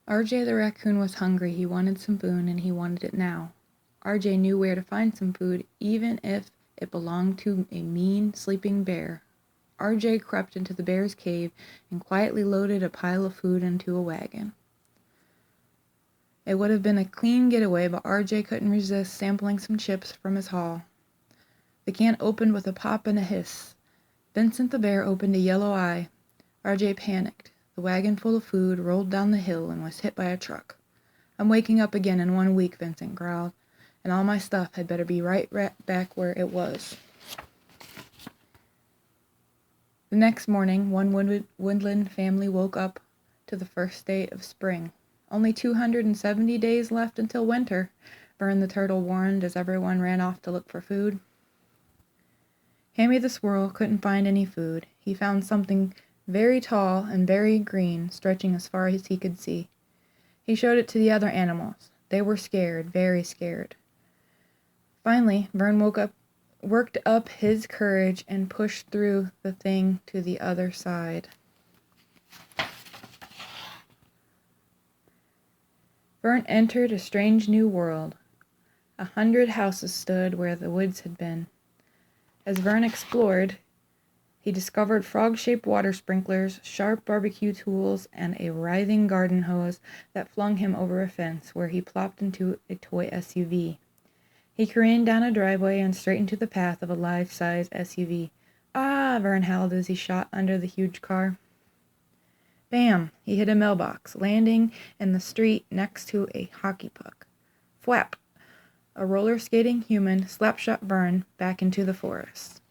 RJ the raccoon was hungry. He wanted some food, and he wanted it now. RJ knew where to find some food, even if it belonged to a mean, sleeping bear. RJ crept into the bear's cave and quietly loaded a pile of food into a wagon. It would have been a clean getaway, but RJ couldn't resist sampling some chips from his haul. The can opened with a pop and a hiss. Vincent the bear opened a yellow eye. RJ panicked. The wagon full of food rolled down the hill and was hit by a truck. "I'm waking up again in 1 week," Vincent growled, "and all my stuff had better be right back where it was." The next morning, one woodland family woke up to the first day of spring. "Only 270 days left until winter," Vern the turtle warned as everyone ran off to look for food. Hammy the squirrel couldn't find any food. He found something very tall and very green, stretching as far as he could see. He showed it to the other animals. They were scared, very scared. Finally, Vern worked up his courage and pushed through the thing to the other side. Vern entered a strange new world. 100 houses stood where the woods had been. As Vern explored, he discovered frog-shaped water sprinklers, sharp barbecue tools, and a writhing garden hose that flung him over a fence, where he plopped into a toy SUV. He careened down a driveway and straight into the path of a life-size SUV. "Ah!" Vern howled as he shot under the huge car. Bam! He hit a mailbox, landing in the street next to a hockey puck. Thwap! A roller-skating human slapshot Vern back into the forest.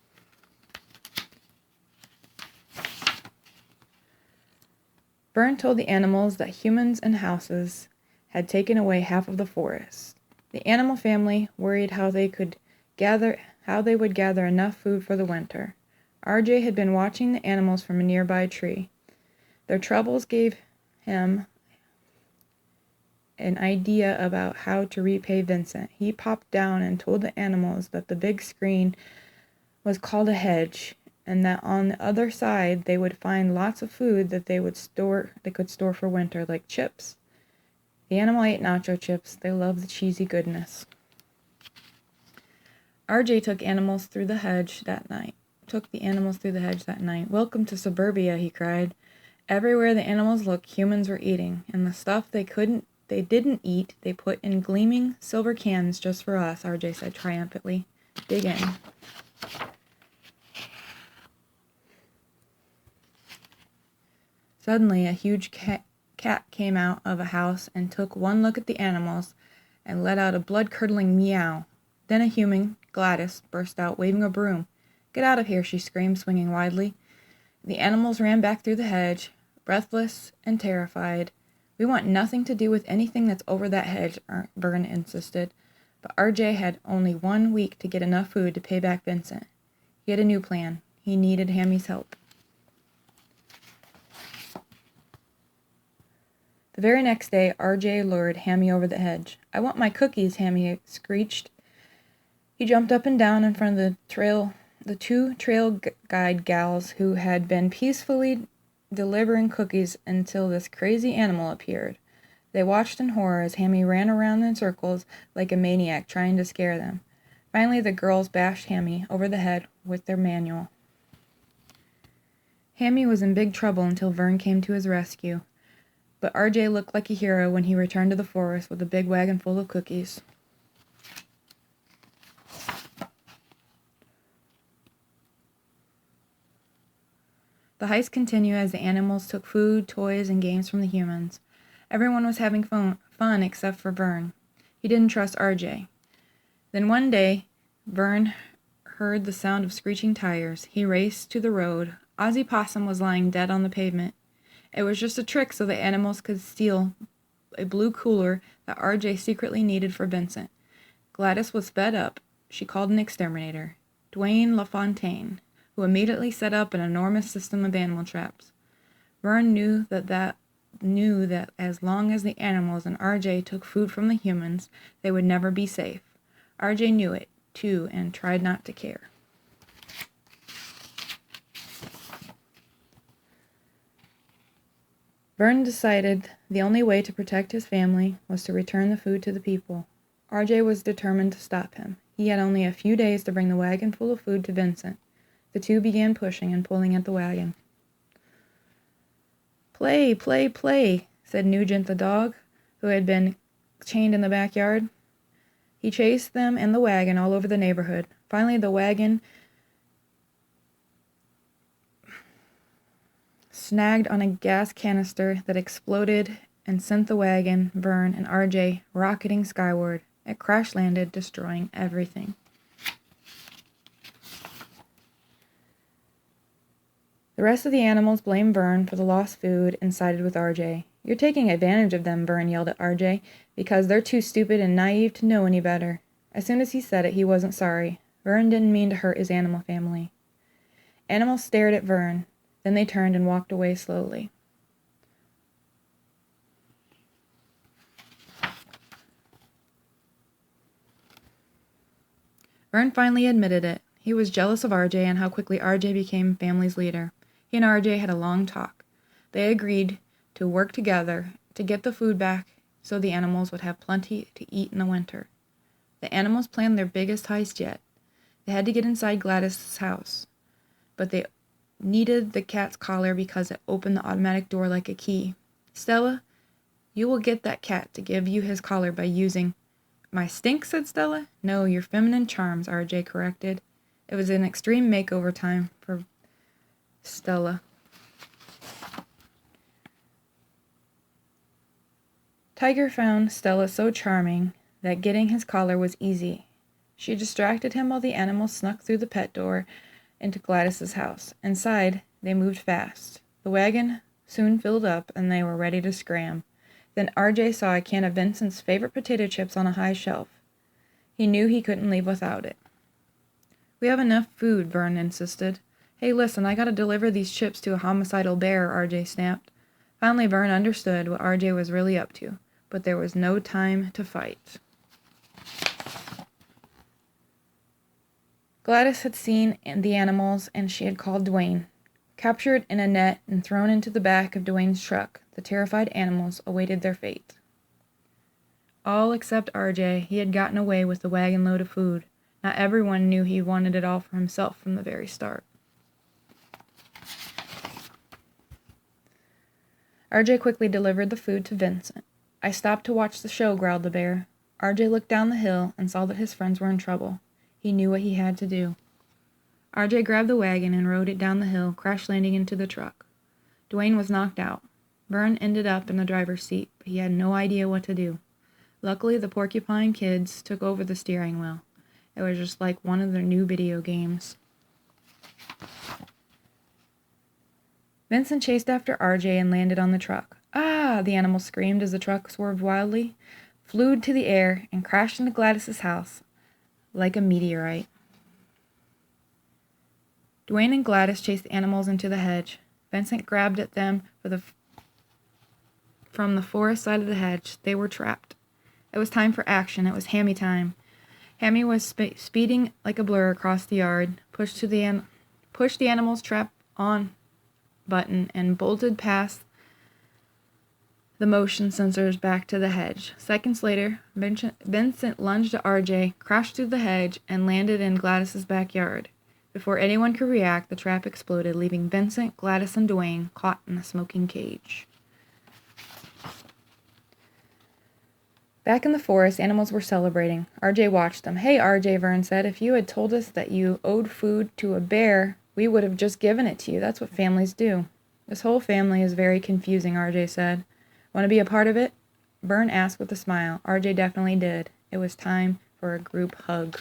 Vern told the animals that humans and houses had taken away half of the forest. The animal family worried how they would gather enough food for the winter. RJ had been watching the animals from a nearby tree. Their troubles gave him an idea about how to repay Vincent. He popped down and told the animals that the big screen was called a hedge, and that on the other side they would find lots of food that they could store for winter, like chips. The animal ate nacho chips. They loved the cheesy goodness. RJ took the animals through the hedge that night. "Welcome to suburbia," he cried. Everywhere the animals looked, humans were eating, and the stuff they didn't eat, they put in gleaming silver cans just for us, RJ said triumphantly. "Dig in." Suddenly, a huge cat came out of a house and took one look at the animals and let out a blood-curdling meow. Then a human, Gladys, burst out, waving a broom. "Get out of here," she screamed, swinging wildly. The animals ran back through the hedge, breathless and terrified. "We want nothing to do with anything that's over that hedge," Vern insisted. But RJ had only 1 week to get enough food to pay back Vincent. He had a new plan. He needed Hammy's help. The very next day, RJ lured Hammy over the hedge. "I want my cookies," Hammy screeched. He jumped up and down in front of the two trail guide gals who had been peacefully delivering cookies until this crazy animal appeared. They watched in horror as Hammy ran around in circles like a maniac trying to scare them. Finally, the girls bashed Hammy over the head with their manual. Hammy was in big trouble until Vern came to his rescue. But RJ looked like a hero when he returned to the forest with a big wagon full of cookies. The heist continued as the animals took food, toys, and games from the humans. Everyone was having fun except for Vern. He didn't trust RJ. Then one day, Vern heard the sound of screeching tires. He raced to the road. Ozzy Possum was lying dead on the pavement. It was just a trick so the animals could steal a blue cooler that RJ secretly needed for Vincent. Gladys was fed up. She called an exterminator, Dwayne LaFontaine, who immediately set up an enormous system of animal traps. Vern knew that as long as the animals and RJ took food from the humans, they would never be safe. RJ knew it, too, and tried not to care. Vern decided the only way to protect his family was to return the food to the people. RJ was determined to stop him. He had only a few days to bring the wagon full of food to Vincent. The two began pushing and pulling at the wagon. "Play, play, play," said Nugent the dog, who had been chained in the backyard. He chased them and the wagon all over the neighborhood. Finally, the wagon snagged on a gas canister that exploded and sent the wagon, Vern, and RJ rocketing skyward. It crash-landed, destroying everything. The rest of the animals blamed Vern for the lost food and sided with RJ. "You're taking advantage of them," Vern yelled at RJ, "because they're too stupid and naive to know any better." As soon as he said it, he wasn't sorry. Vern didn't mean to hurt his animal family. Animals stared at Vern. Then they turned and walked away slowly. Vern finally admitted it. He was jealous of RJ and how quickly RJ became family's leader. He and RJ had a long talk. They agreed to work together to get the food back so the animals would have plenty to eat in the winter. The animals planned their biggest heist yet. They had to get inside Gladys's house, but they needed the cat's collar because it opened the automatic door like a key. "Stella, you will get that cat to give you his collar by using—" "My stink," said Stella. "No, your feminine charms," RJ corrected. It was an extreme makeover time for Stella. Tiger found Stella so charming that getting his collar was easy. She distracted him while the animals snuck through the pet door into Gladys's house. Inside, they moved fast. The wagon soon filled up, and they were ready to scram. Then RJ saw a can of Vincent's favorite potato chips on a high shelf. He knew he couldn't leave without it. "We have enough food," Vern insisted. "Hey, listen, I gotta deliver these chips to a homicidal bear," RJ snapped. Finally, Vern understood what RJ was really up to, but there was no time to fight. Gladys had seen the animals, and she had called Dwayne. Captured in a net and thrown into the back of Dwayne's truck, the terrified animals awaited their fate. All except RJ. He had gotten away with the wagon load of food. Not everyone knew he wanted it all for himself from the very start. RJ quickly delivered the food to Vincent. "I stopped to watch the show," growled the bear. RJ looked down the hill and saw that his friends were in trouble. He knew what he had to do. RJ grabbed the wagon and rode it down the hill, crash-landing into the truck. Dwayne was knocked out. Vern ended up in the driver's seat, but he had no idea what to do. Luckily, the Porcupine kids took over the steering wheel. It was just like one of their new video games. Vincent chased after RJ and landed on the truck. "Ah!" the animal screamed as the truck swerved wildly, flew to the air, and crashed into Gladys's house like a meteorite. Dwayne and Gladys chased the animals into the hedge. Vincent grabbed at them from the forest side of the hedge. They were trapped. It was time for action. It was Hammy time. Hammy was speeding like a blur across the yard, pushed the animal's trap on button, and bolted past the motion sensors back to the hedge. Seconds later, Vincent lunged at RJ, crashed through the hedge, and landed in Gladys's backyard. Before anyone could react, the trap exploded, leaving Vincent, Gladys, and Dwayne caught in a smoking cage. Back in the forest, animals were celebrating. RJ watched them. "Hey, RJ," Vern said, "if you had told us that you owed food to a bear, we would have just given it to you. That's what families do." "This whole family is very confusing," RJ said. "Want to be a part of it?" Vern asked with a smile. RJ definitely did. It was time for a group hug.